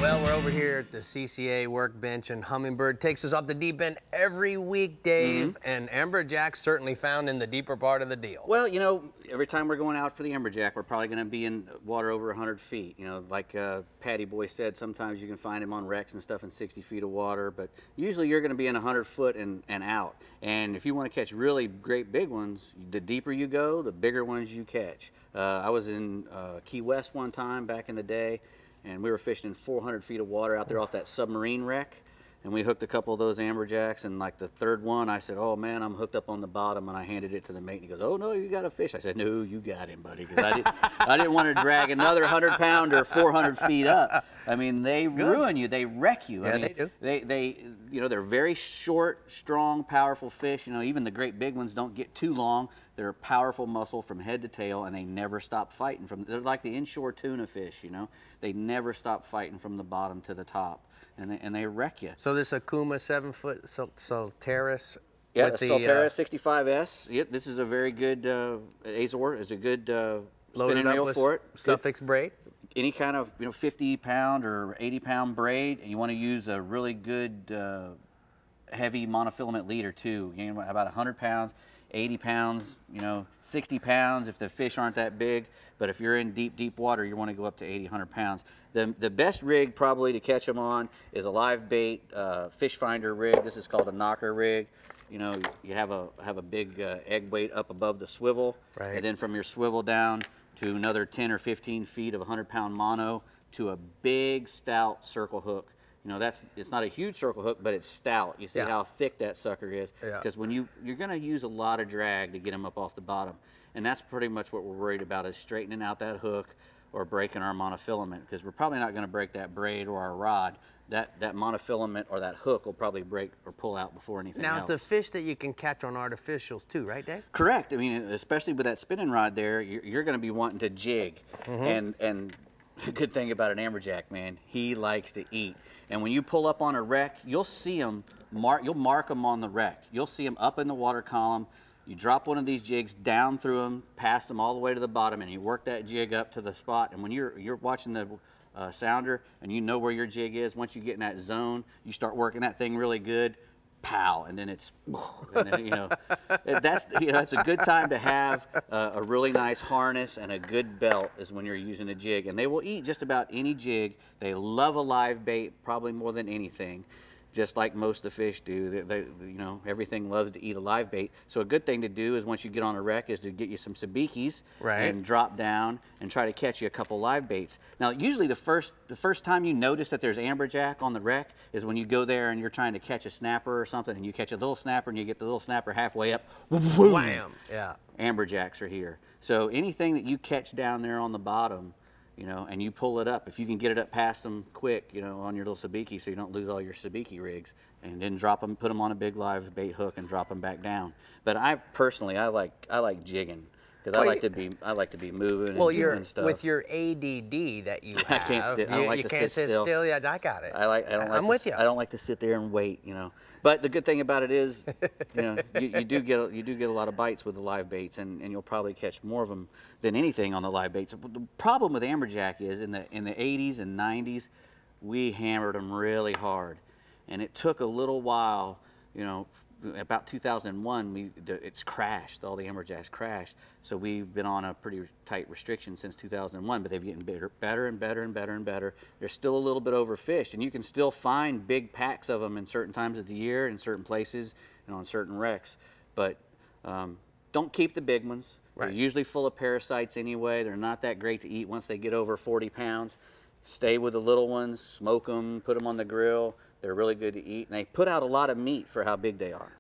Well, we're over here at the CCA workbench, and Hummingbird takes us off the deep end every week, Dave. And Amberjack's certainly found in the deeper part of the deal. Well, you know, every time we're going out for the Amberjack, we're probably going to be in water over 100 feet. You know, like Patty Boy said, sometimes you can find him on wrecks and stuff in 60 feet of water, but usually you're going to be in 100 foot and out. And if you want to catch really great big ones, the deeper you go, the bigger ones you catch. I was in Key West one time back in the day, and we were fishing in 400 feet of water out there off that submarine wreck, and we hooked a couple of those Amberjacks, and like the third one, I said, oh man, I'm hooked up on the bottom, and I handed it to the mate, and he goes, oh no, you got a fish. I said, no, you got him, buddy, because I didn't want to drag another 100-pounder 400 feet up. I mean, they ruin you, they wreck you. Yeah, I mean, they do. You know, they're very short, strong, powerful fish. You know, even the great big ones don't get too long. They're a powerful muscle from head to tail, and they never stop fighting. They're like the inshore tuna fish, you know. They never stop fighting from the bottom to the top, and they wreck you. So this Akuma 7-foot Saltaris. Yeah, the Saltaris 65S. Yep, this is a very good Azor. Is a good spinning reel for it. Suffix braid. Any kind of 50-pound or 80-pound braid, and you want to use a really good heavy monofilament leader too. You know, about 100 pounds. 80 pounds, 60 pounds if the fish aren't that big. But if you're in deep water, you want to go up to 80, 100 pounds. The best rig probably to catch them on is a live bait fish finder rig. This is called a knocker rig. You know, you have a big egg weight up above the swivel, right, and then from your swivel down to another 10 or 15 feet of 100-pound mono to a big stout circle hook. You know, it's not a huge circle hook, but it's stout. You see how thick that sucker is. Because when you're going to use a lot of drag to get them up off the bottom. And that's pretty much what we're worried about, is straightening out that hook or breaking our monofilament. Because we're probably not going to break that braid or our rod. That monofilament or that hook will probably break or pull out before anything else. Now, it's a fish that you can catch on artificials too, right, Dave? Correct. I mean, especially with that spinning rod there, you're going to be wanting to jig. And the good thing about an Amberjack, man, he likes to eat. And when you pull up on a wreck, you'll see him, you'll mark them on the wreck. You'll see him up in the water column. You drop one of these jigs down through them, past them all the way to the bottom, and you work that jig up to the spot. And when you're watching the sounder and you know where your jig is, once you get in that zone, you start working that thing really good, pow, and then it's, and then, it's a good time to have a really nice harness and a good belt is when you're using a jig. And they will eat just about any jig. They love a live bait probably more than anything, just like most of the fish do. Everything loves to eat a live bait. So a good thing to do is once you get on a wreck is to get you some sabikis and drop down and try to catch you a couple live baits. Now, usually the first time you notice that there's Amberjack on the wreck is when you go there and you're trying to catch a snapper or something, and you catch a little snapper and you get the little snapper halfway up, wham! Yeah. Amberjacks are here. So anything that you catch down there on the bottom, and you pull it up, if you can get it up past them quick, on your little sabiki, so you don't lose all your sabiki rigs, and then drop them, put them on a big live bait hook, and drop them back down. But I personally, I like jigging, because I like to be moving and doing stuff. With your ADD that you have, I can't sit. I don't like to sit still. Yeah, I got it. I'm with you. I don't like to sit there and wait. But the good thing about it is, you do get a lot of bites with the live baits, and you'll probably catch more of them than anything on the live baits. The problem with Amberjack is in the 80s and 90s, we hammered them really hard, and it took a little while. About 2001, it's crashed. All the Amberjacks crashed. So we've been on a pretty tight restriction since 2001, but they've getting better and better and better and better. They're still a little bit overfished, and you can still find big packs of them in certain times of the year, in certain places, and on certain wrecks. But don't keep the big ones. They're usually full of parasites anyway. They're not that great to eat once they get over 40 pounds. Stay with the little ones, smoke them, put them on the grill. They're really good to eat, and they put out a lot of meat for how big they are.